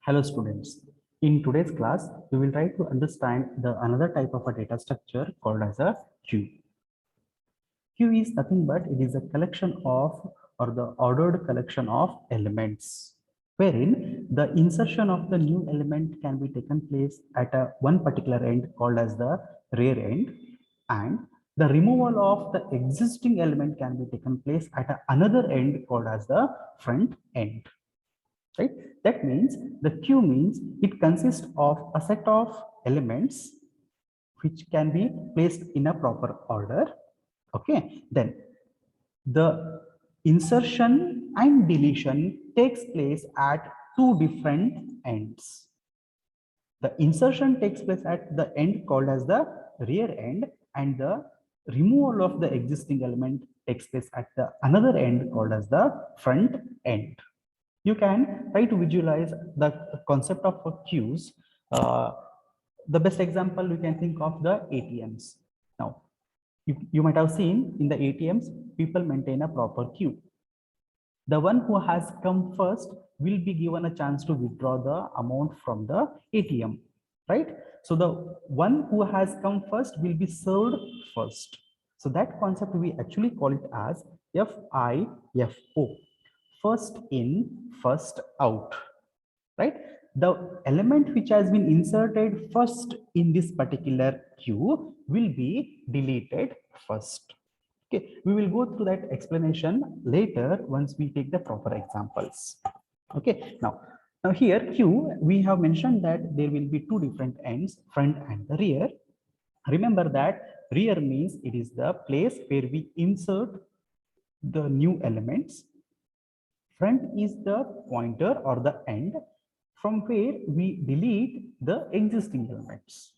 Hello students. In today's class, we will try to understand the another type of a data structure called as a queue. Queue is nothing but it is a collection of or the ordered collection of elements wherein the insertion of the new element can be taken place at a one particular end called as the rear end, and the removal of the existing element can be taken place at another end called as the front end. Right? That means the queue means it consists of a set of elements which can be placed in a proper order. Okay, then the insertion and deletion takes place at two different ends. The insertion takes place at the end called as the rear end, and the removal of the existing element takes place at the another end called as the front end. You can try to visualize the concept of queues. The best example you can think of the ATMs. Now, you might have seen in the ATMs, people maintain a proper queue. The one who has come first will be given a chance to withdraw the amount from the ATM, right? So the one who has come first will be served first. So that concept we actually call it as FIFO, first in, first out, right? The element which has been inserted first in this particular queue will be deleted first. Okay, we will go through that explanation later once we take the proper examples. Okay, now here queue, we have mentioned that there will be two different ends, front and the rear. Remember that rear means it is the place where we insert the new elements. Front is the pointer or the end from where we delete the existing elements.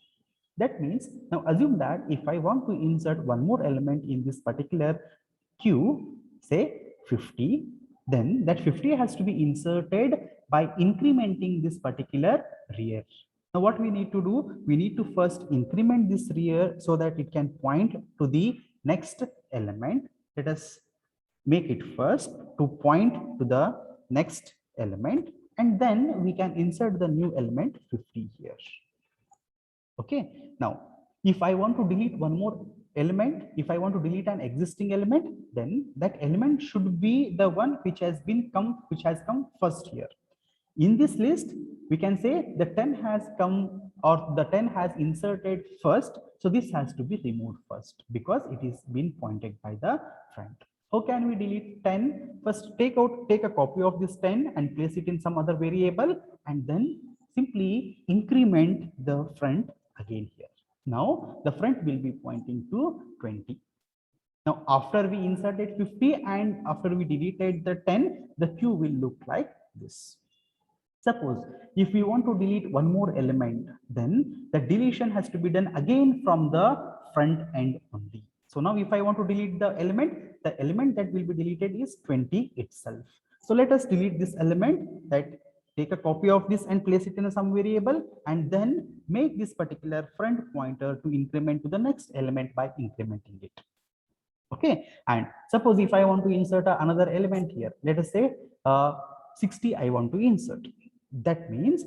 That means, now assume that if I want to insert one more element in this particular queue, say 50, then that 50 has to be inserted by incrementing this particular rear. Now what we need to do, we need to first increment this rear so that it can point to the next element. Let us make it first to point to the next element, and then we can insert the new element 50 here. Okay, now if I want to delete one more element, if I want to delete an existing element, then that element should be the one which has come first here. In this list, we can say the 10 has come or the 10 has inserted first. So this has to be removed first because it is being pointed by the front. How can we delete 10? First, take a copy of this 10 and place it in some other variable, and then simply increment the front again here. Now the front will be pointing to 20. Now, after we inserted 50 and after we deleted the 10, the queue will look like this. Suppose if we want to delete one more element, then the deletion has to be done again from the front end only. So now if I want to delete the element that will be deleted is 20 itself. So let us delete this element, that take a copy of this and place it in some variable, and then make this particular front pointer to increment to the next element by incrementing it. Okay, and suppose if I want to insert another element here, let us say 60 I want to insert. That means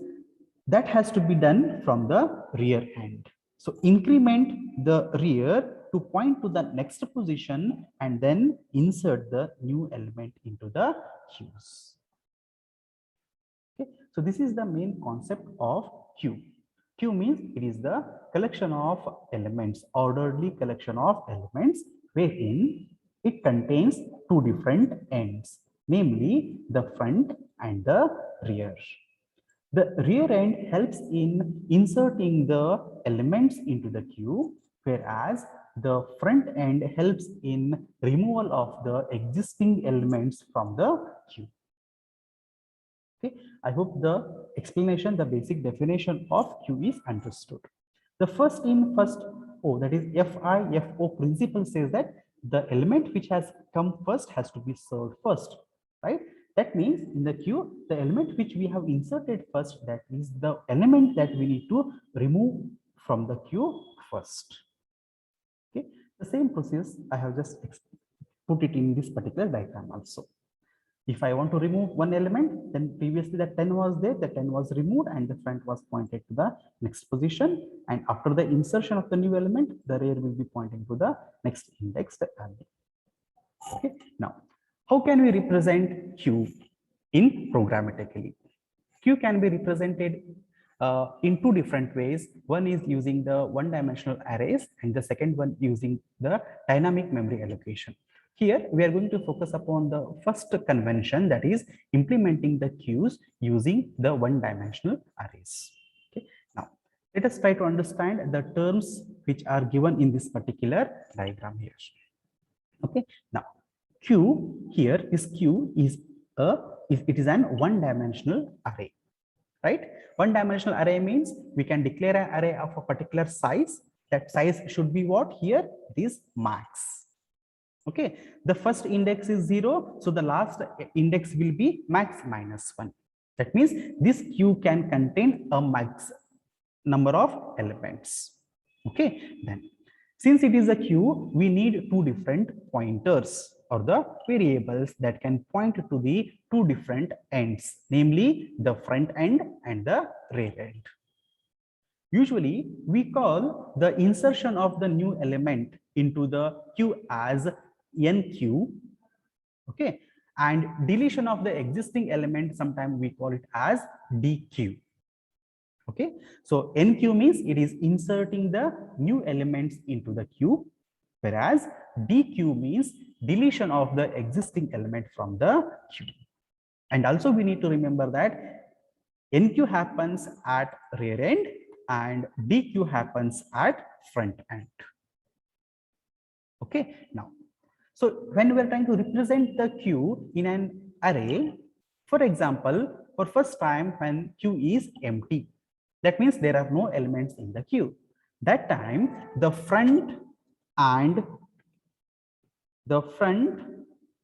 that has to be done from the rear end. So increment the rear to point to the next position and then insert the new element into the queues. Okay, so this is the main concept of queue. Queue means it is the collection of elements, orderly collection of elements, wherein it contains two different ends, namely the front and the rear. The rear end helps in inserting the elements into the queue, whereas the front end helps in removal of the existing elements from the queue. Okay, I hope the explanation, the basic definition of queue is understood. The first in, first O, that is FIFO principle says that the element which has come first has to be served first, right? That means in the queue, the element which we have inserted first, that is the element that we need to remove from the queue first. Okay, the same process I have just put it in this particular diagram also. If I want to remove one element, then previously that 10 was there, the 10 was removed and the front was pointed to the next position. And after the insertion of the new element, the rear will be pointing to the next indexed value. Okay. Now, how can we represent Q in programmatically? Q can be represented in two different ways. One is using the one-dimensional arrays and the second one using the dynamic memory allocation. Here, we are going to focus upon the first convention, that is implementing the Qs using the one-dimensional arrays. Okay. Now, let us try to understand the terms which are given in this particular diagram here. Okay. Now, Q here is Q is it is an one-dimensional array, right? One-dimensional array means we can declare an array of a particular size. That size should be what? Here it is max. Okay, the first index is 0, so the last index will be max minus 1. That means this Q can contain a max number of elements. Okay, then since it is a Q, we need two different pointers or the variables that can point to the two different ends, namely the front end and the rear end. Usually, we call the insertion of the new element into the Q as NQ, okay, and deletion of the existing element, sometimes we call it as DQ. Okay, so NQ means it is inserting the new elements into the Q, whereas DQ means deletion of the existing element from the Q. And also we need to remember that NQ happens at rear end and DQ happens at front end. Okay, now, so when we are trying to represent the Q in an array, for example, for first time when Q is empty, that means there are no elements in the Q. That time the front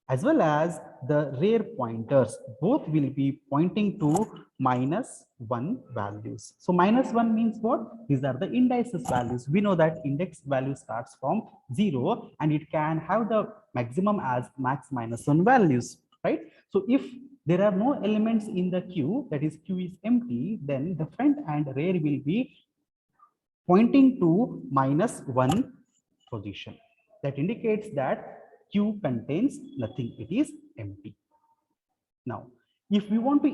as well as the rear pointers both will be pointing to -1 values. So -1 means what? These are the indices values. We know that index value starts from 0 and it can have the maximum as max -1 values, right? So if there are no elements in the Q, that is Q is empty, then the front and rear will be pointing to -1 position. That indicates that Q contains nothing, it is empty. Now, if we want to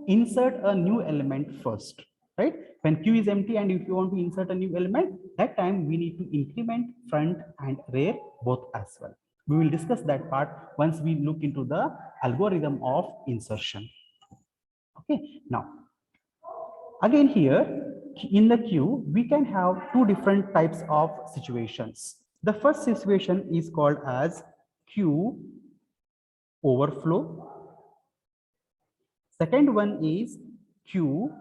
insert a new element first, right? When Q is empty and if you want to insert a new element, that time we need to increment front and rear both as well. We will discuss that part once we look into the algorithm of insertion. Okay, now, again here in the Q, we can have two different types of situations. The first situation is called as Q overflow. Second one is Q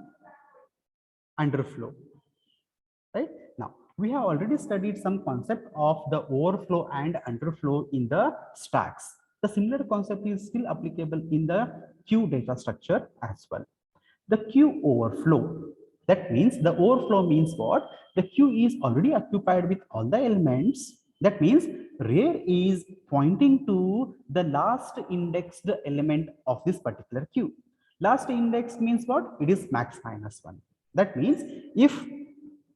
underflow. Right? Now, we have already studied some concept of the overflow and underflow in the stacks. The similar concept is still applicable in the Q data structure as well. The Q overflow, that means the overflow means what? The Q is already occupied with all the elements. That means rear is pointing to the last indexed element of this particular Q. Last index means what? It is max -1. That means if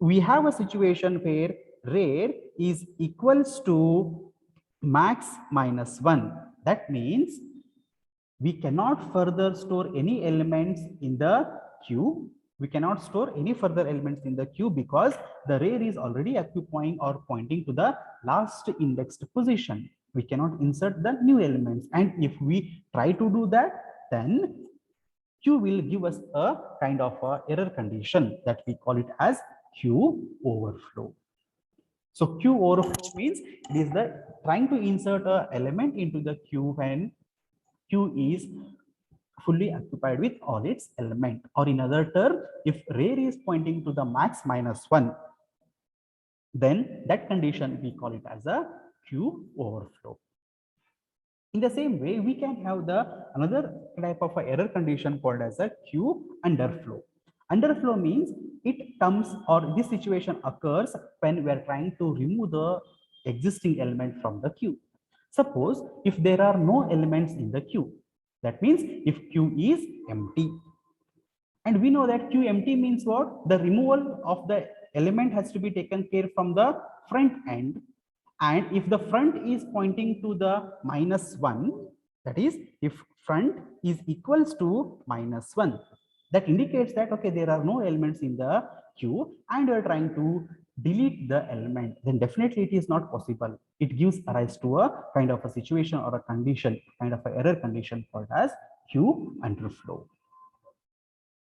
we have a situation where rear is equals to max -1, that means we cannot further store any elements in the Q. We cannot store any further elements in the Q because the rear is already occupying or pointing to the last indexed position. We cannot insert the new elements. And if we try to do that, then Q will give us a kind of a error condition that we call it as Q overflow. So Q overflow means it is the trying to insert an element into the Q when Q is fully occupied with all its element, or in other term, if rear is pointing to the max -1, then that condition we call it as a Q overflow. In the same way, we can have the another type of a error condition called as a Q underflow. Underflow means it comes, or this situation occurs when we are trying to remove the existing element from the Q. Suppose if there are no elements in the Q, That means if Q is empty. And we know that Q empty means what? The removal of the element has to be taken care from the front end. And if the front is pointing to the -1, that is, if front is equals to -1, that indicates that, okay, there are no elements in the Q and you are trying to delete the element, then definitely it is not possible. It gives rise to a kind of a situation or a condition, kind of an error condition called as Q underflow.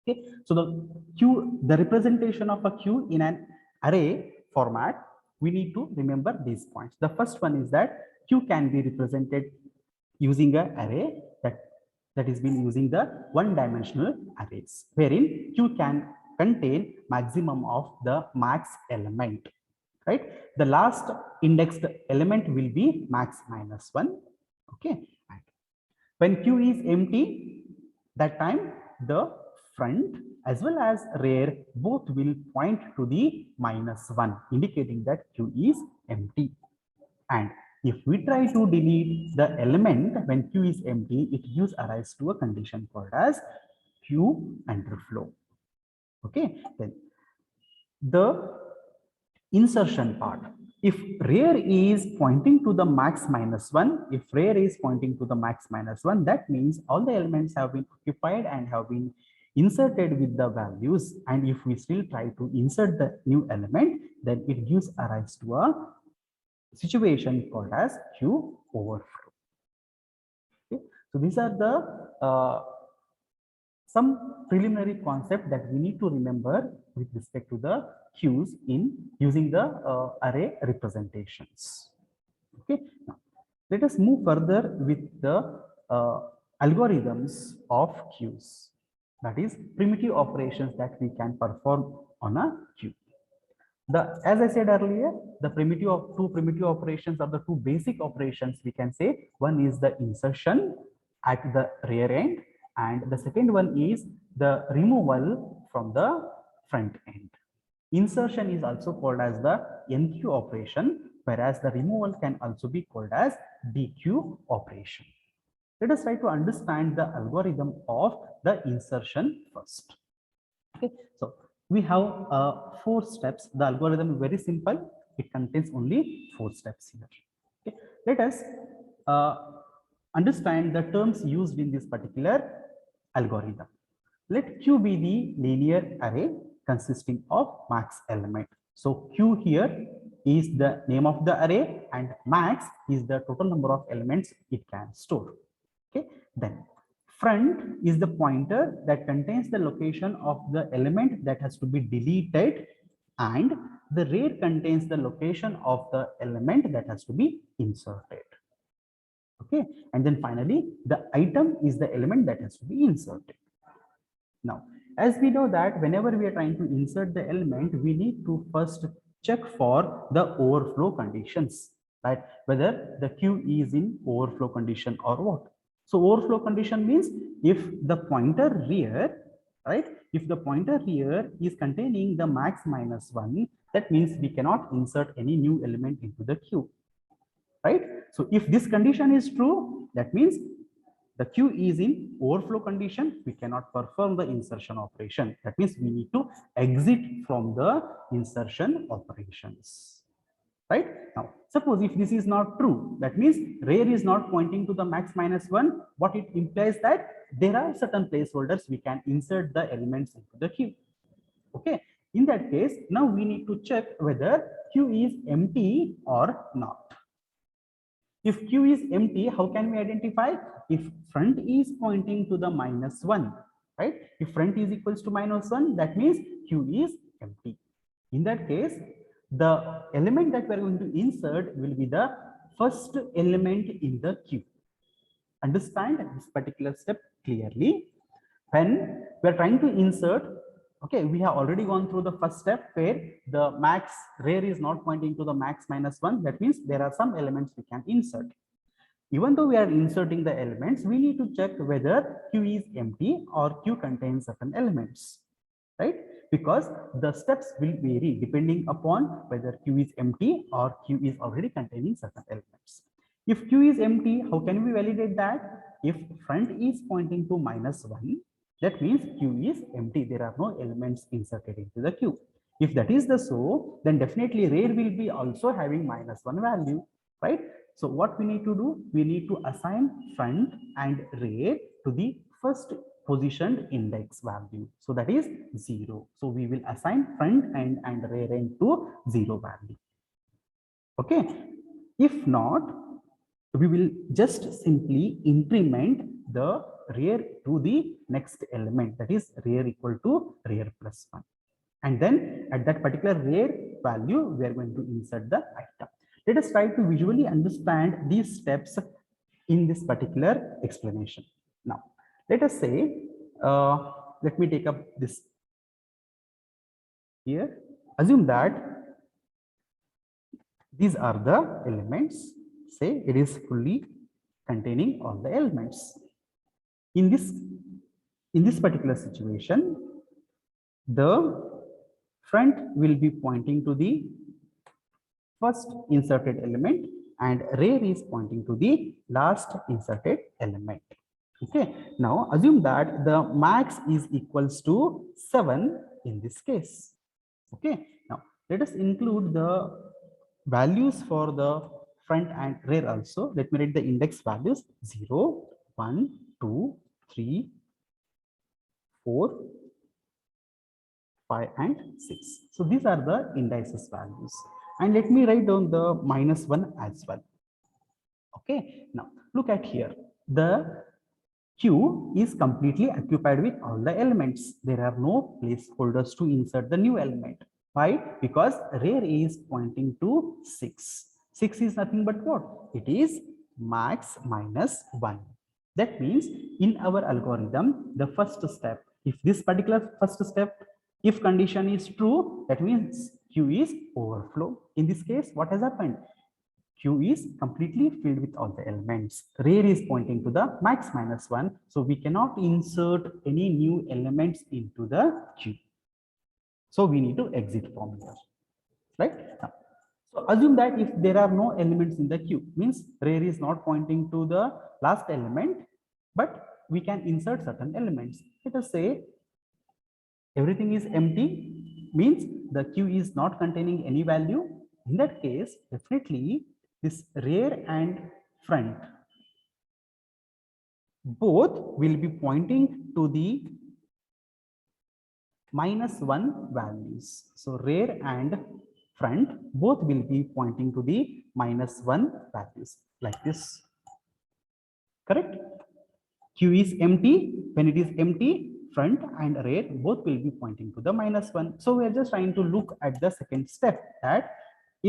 Okay, so the representation of a queue in an array format, we need to remember these points. The first one is that queue can be represented using an array that is been using the one-dimensional arrays, wherein queue can contain maximum of the max element, right? The last indexed element will be max -1. Okay, when queue is empty, that time the front as well as rear both will point to the -1, indicating that Q is empty. And if we try to delete the element when Q is empty, it gives rise to a condition called as Q underflow. Okay, then the insertion part. If rear is pointing to the max -1, if rear is pointing to the max -1, that means all the elements have been occupied and have been inserted with the values. And if we still try to insert the new element, then it gives rise to a situation called as Q overflow. Okay. So these are the some preliminary concept that we need to remember with respect to the queues in using the array representations. Okay, now let us move further with the algorithms of queues, that is primitive operations that we can perform on a queue. As I said earlier, the two primitive operations are the two basic operations we can say. One is the insertion at the rear end, and the second one is the removal from the front end. Insertion is also called as the NQ operation, whereas the removal can also be called as DQ operation. Let us try to understand the algorithm of the insertion first. Okay, so we have 4 steps. The algorithm is very simple. It contains only 4 steps here. Okay, let us understand the terms used in this particular algorithm. Let Q be the linear array consisting of max element. So Q here is the name of the array and max is the total number of elements it can store. Okay, then front is the pointer that contains the location of the element that has to be deleted, and the rear contains the location of the element that has to be inserted. Okay, and then finally the item is the element that has to be inserted. Now, as we know that whenever we are trying to insert the element, we need to first check for the overflow conditions, right? Whether the queue is in overflow condition or what. So overflow condition means if the pointer rear, right? If the pointer rear is containing the max -1, that means we cannot insert any new element into the queue, right? So if this condition is true, that means the queue is in overflow condition, we cannot perform the insertion operation. That means we need to exit from the insertion operations. Right? Now, suppose if this is not true, that means rear is not pointing to the max -1. What it implies that there are certain placeholders we can insert the elements into the queue. Okay. In that case, now we need to check whether queue is empty or not. If Q is empty, how can we identify? If front is pointing to the -1, right? If front is equals to -1, that means Q is empty. In that case, the element that we are going to insert will be the first element in the queue. Understand this particular step clearly. When we are trying to insert, okay, we have already gone through the first step where the max rear is not pointing to the max -1. That means there are some elements we can insert. Even though we are inserting the elements, we need to check whether Q is empty or Q contains certain elements, right? Because the steps will vary depending upon whether Q is empty or Q is already containing certain elements. If Q is empty, how can we validate that? if front is pointing to -1, that means queue is empty. There are no elements inserted into the queue. If that is the so, then definitely rear will be also having -1 value, right? So what we need to do, we need to assign front and rear to the first positioned index value. So that is 0. So we will assign front end and rear end to 0 value. Okay. If not, we will just simply increment the rear to the next element, that is rear equal to rear plus 1. And then at that particular rear value, we are going to insert the item. Let us try to visually understand these steps in this particular explanation. Now, let us say, let me take up this here. Assume that these are the elements. Say it is fully containing all the elements. In this particular situation, the front will be pointing to the first inserted element and rear is pointing to the last inserted element. Okay, now assume that the max is equals to 7 in this case. Okay, now let us include the values for the front and rear also. Let me write the index values 0, 1, 2, 3, 4, 5 and 6. So these are the indices values. And let me write down the -1 as well. Okay, now look at here. The queue is completely occupied with all the elements. There are no placeholders to insert the new element. Why? Because rear is pointing to 6. 6 is nothing but what? It is max -1. That means in our algorithm, the first step, if this particular first step, if condition is true, that means queue is overflow. In this case, what has happened? Queue is completely filled with all the elements. Rear is pointing to the max -1. So we cannot insert any new elements into the queue. So we need to exit from here, right? So assume that if there are no elements in the queue, means rear is not pointing to the last element, but we can insert certain elements. Let us say everything is empty, means the queue is not containing any value. In that case, definitely this rear and front both will be pointing to the -1 values. So rear and front both will be pointing to the -1 values like this. Correct? Queue is empty. When it is empty, front and rear both will be pointing to the -1. So we are just trying to look at the second step, that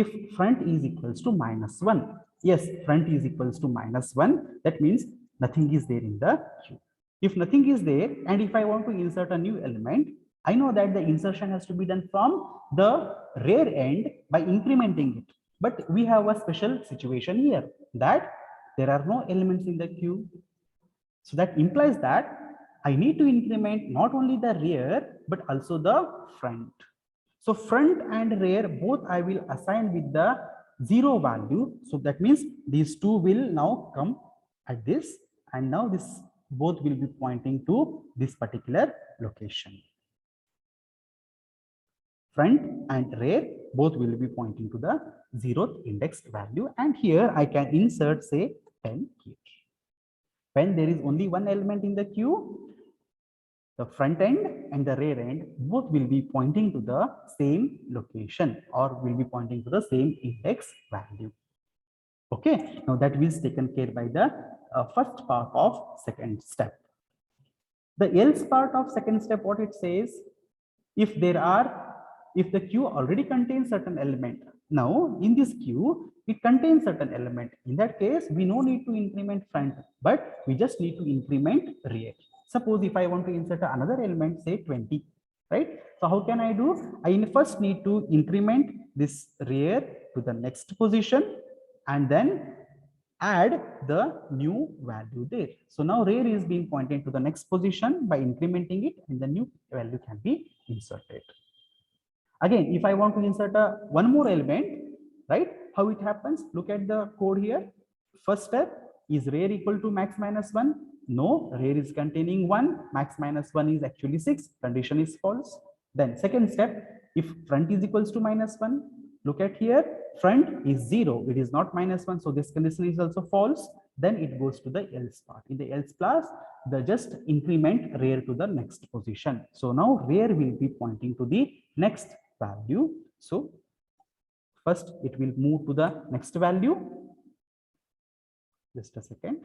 if front is equals to -1, yes, front is equals to -1, that means nothing is there in the queue. If nothing is there, and if I want to insert a new element, I know that the insertion has to be done from the rear end by incrementing it. But we have a special situation here, that there are no elements in the queue. So that implies that I need to increment not only the rear, but also the front. So front and rear, both I will assign with the 0 value. So that means these two will now come at this, and now this both will be pointing to this particular location. Front and rear both will be pointing to the 0th index value. And here I can insert, say, 10 here. When there is only one element in the queue, the front end and the rear end both will be pointing to the same location, or will be pointing to the same index value. Okay, now that is taken care by the first part of second step. The else part of second step, what it says, if the queue already contains certain element, now in this queue it contains certain element, in that case we no need to increment front, but we just need to increment rear. Suppose if I want to insert another element, say 20, right? So how can I do? I first need to increment this rear to the next position and then add the new value there. So now rear is being pointed to the next position by incrementing it, and the new value can be inserted. Again, if I want to insert one more element, right? How it happens? Look at the code here. First step, Is rear equal to max minus 1? No, rear is containing 1, max minus 1 is actually 6, condition is false. Then second step, if front is equals to minus 1, look at here, front is 0, it is not minus 1, so this condition is also false. Then it goes to the else part. In the else class, the just increment rear to the next position. So now rear will be pointing to the next value. So first it will move to the next value. Just a second.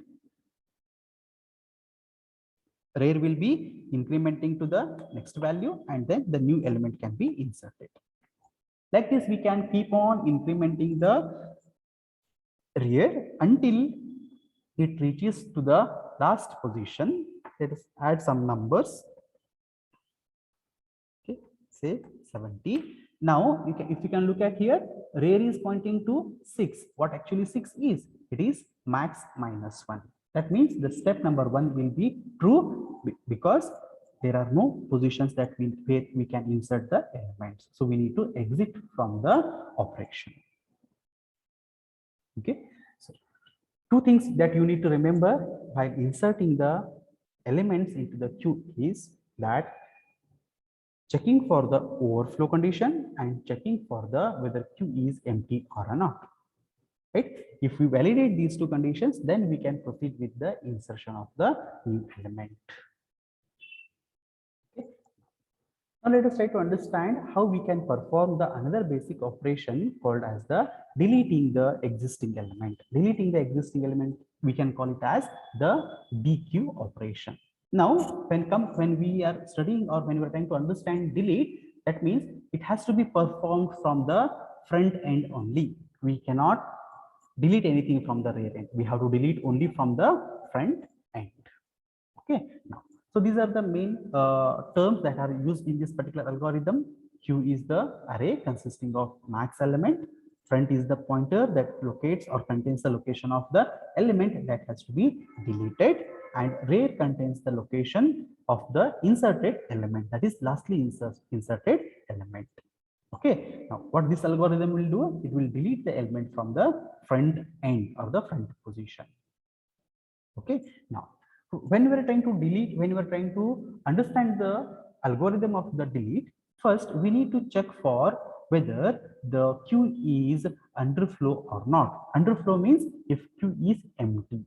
Rear will be incrementing to the next value, and then the new element can be inserted. Like this, we can keep on incrementing the rear until it reaches to the last position. Let us add some numbers. Okay, say 70. Now, if you can look at here, rear is pointing to 6. What actually 6 is? It is max minus 1. That means the step number 1 will be true because there are no positions that where we can insert the elements. So we need to exit from the operation. Okay. So two things that you need to remember while inserting the elements into the queue is that checking for the overflow condition and checking for the whether queue is empty or not. Right? If we validate these two conditions, then we can proceed with the insertion of the new element. Okay. Now let us try to understand how we can perform the another basic operation called as the deleting the existing element. Deleting the existing element, we can call it as the dequeue operation. Now, when we are studying or when we are trying to understand delete, that means it has to be performed from the front end only. We cannot delete anything from the rear end. We have to delete only from the front end. Okay. Now, so these are the main terms that are used in this particular algorithm. Q is the array consisting of max element. Front is the pointer that locates or contains the location of the element that has to be deleted, and rear contains the location of the inserted element, that is lastly inserted element. Okay, now what this algorithm will do, it will delete the element from the front end or the front position. Okay, now when we are trying to delete, when we are trying to understand the algorithm of the delete, first we need to check for whether the queue is underflow or not. Underflow means if queue is empty.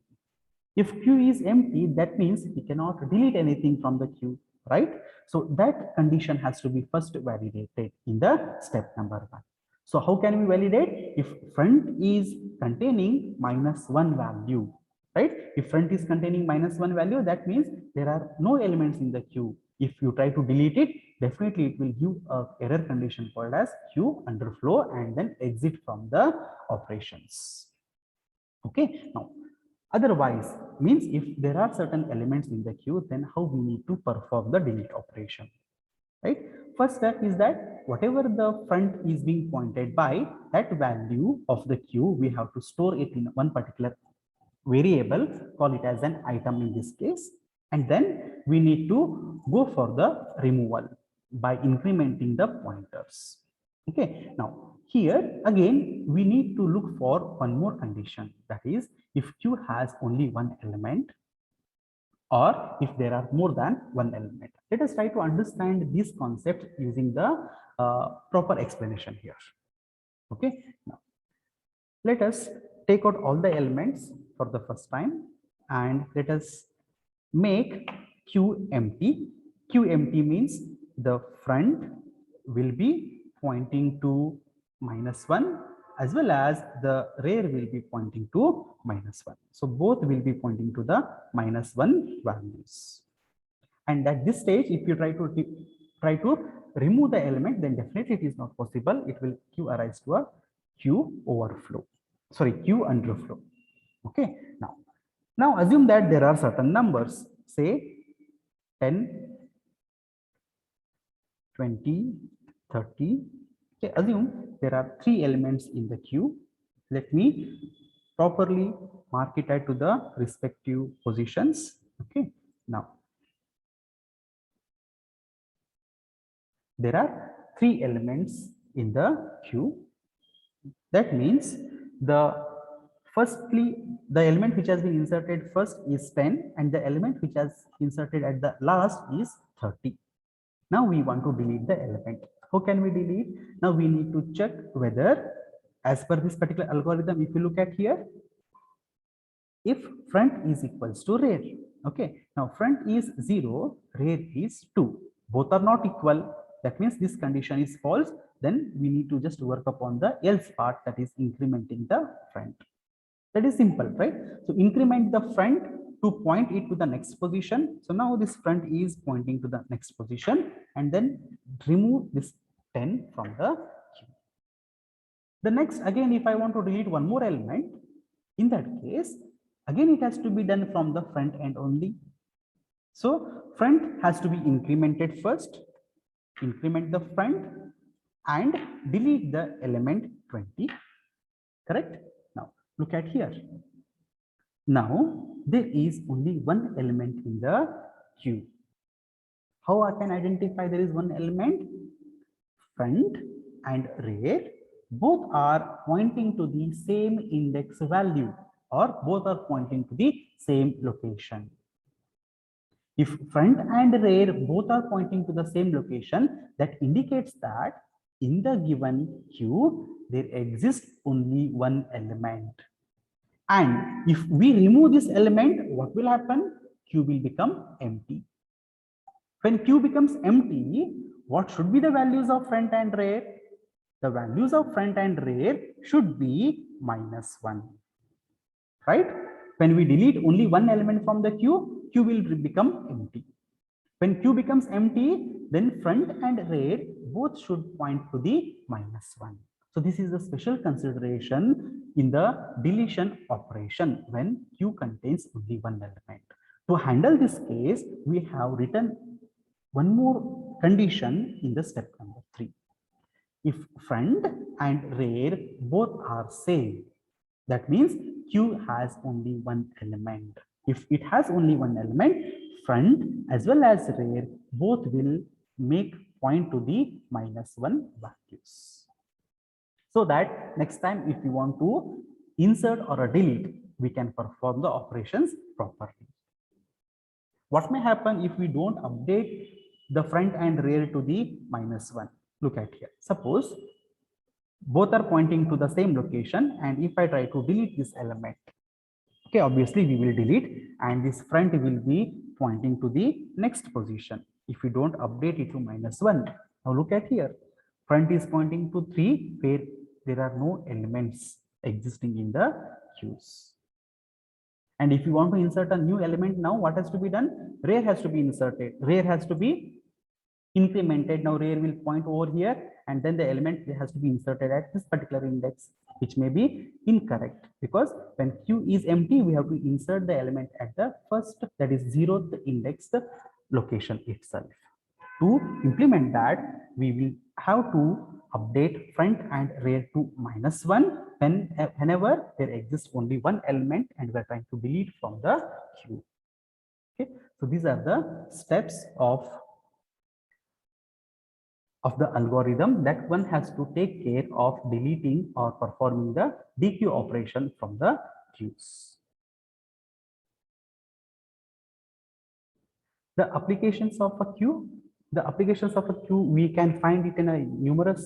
If queue is empty, that means we cannot delete anything from the queue, right? So that condition has to be first validated in the step number 1. So how can we validate? If front is containing -1 value, right? If front is containing -1 value, that means there are no elements in the queue. If you try to delete it, definitely it will give a error condition called as queue underflow and then exit from the operations. Okay, now otherwise means if there are certain elements in the queue, then how we need to perform the delete operation, right? First step is that whatever the front is being pointed by, that value of the queue, we have to store it in one particular variable, call it as an item in this case, and then we need to go for the removal by incrementing the pointers. Okay, now here again we need to look for one more condition, that is if queue has only one element or if there are more than one element. Let us try to understand this concept using the proper explanation here. Okay, now let us take out all the elements for the first time and let us make queue empty. Queue empty means the front will be pointing to -1 as well as the rear will be pointing to -1. So both will be pointing to the -1 values. And at this stage, if you try to remove the element, then definitely it is not possible. It will queue arise to a queue overflow. Sorry, queue underflow. Okay. Now assume that there are certain numbers, say 10, 20, 30. Okay, assume there are 3 elements in the queue. Let me properly mark it to the respective positions. Okay. Now there are 3 elements in the queue. That means the Firstly, the element which has been inserted first is 10 and the element which has inserted at the last is 30. Now we want to delete the element. How can we delete? Now we need to check whether, as per this particular algorithm, if you look at here, if front is equals to rear. Okay, now front is 0, rear is 2. Both are not equal. That means this condition is false. Then we need to just work upon the else part, that is incrementing the front. That is simple, right? So increment the front to point it to the next position. So now this front is pointing to the next position, and then remove this 10 from the queue. The next, again, if I want to delete one more element, in that case, again, it has to be done from the front end only. So front has to be incremented first, increment the front and delete the element 20, correct? Now look at here. Now there is only one element in the queue. How I can identify there is one element? Front and rear both are pointing to the same index value, or both are pointing to the same location. If front and rear both are pointing to the same location, that indicates that in the given queue there exists only one element. And if we remove this element, what will happen? Queue will become empty. When queue becomes empty, what should be the values of front and rear? The values of front and rear should be -1, right? When we delete only one element from the queue, queue will become empty. When queue becomes empty, then front and rear both should point to the -1. So this is a special consideration in the deletion operation when queue contains only one element. To handle this case, we have written one more condition in the step number 3. If front and rear both are same, that means queue has only one element. If it has only one element, front as well as rear both will make point to the -1 values. So that next time if you want to insert or delete, we can perform the operations properly. What may happen if we don't update the front and rear to the -1? Look at here. Suppose both are pointing to the same location, and if I try to delete this element, okay, obviously we will delete, and this front will be pointing to the next position if we don't update it to -1. Now look at here. Front is pointing to 3 where there are no elements existing in the queues. And if you want to insert a new element now, what has to be done? Rear has to be inserted. Rear has to be incremented. Now rear will point over here, and then the element has to be inserted at this particular index, which may be incorrect, because when queue is empty, we have to insert the element at the first, that is 0th index location itself. To implement that, we will have to update front and rear to -1 whenever there exists only one element and we are trying to delete from the queue. Okay, so these are the steps of the algorithm that one has to take care of deleting or performing the dequeue operation from the queues. The applications of a queue. The applications of a queue, we can find it in a numerous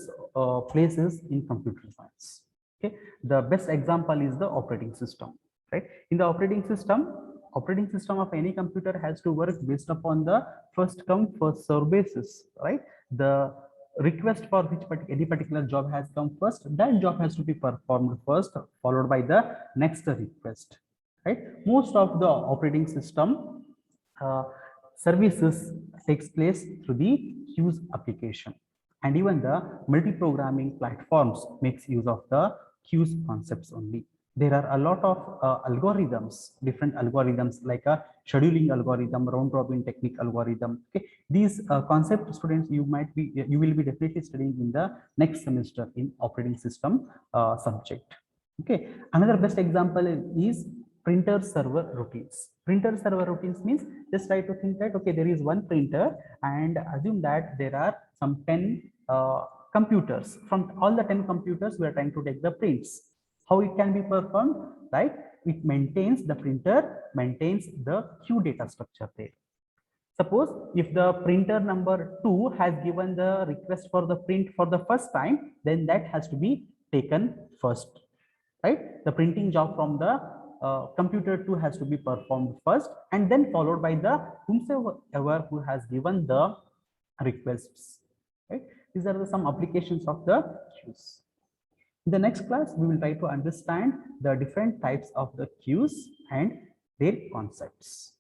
places in computer science. Okay, the best example is the operating system. Right, in the operating system of any computer has to work based upon the first come first serve basis. Right, the request for which any particular job has come first, that job has to be performed first, followed by the next request. Right, most of the operating system services takes place through the queues application, and even the multi-programming platforms makes use of the queues concepts only. There are a lot of algorithms, different algorithms like a scheduling algorithm, round robin technique algorithm. Okay, these concept students you will be definitely studying in the next semester in operating system subject. Okay, another best example is printer server routines. Printer server routines means, just try to think that okay, there is one printer, and assume that there are some 10 computers. From all the 10 computers, we are trying to take the prints. How it can be performed, right? It maintains, the printer maintains the queue data structure there. Suppose if the printer number 2 has given the request for the print for the first time, then that has to be taken first, right? The printing job from the computer 2 has to be performed first, and then followed by the whomsoever who has given the requests, right? These are some applications of the queues. In the next class, we will try to understand the different types of the queues and their concepts.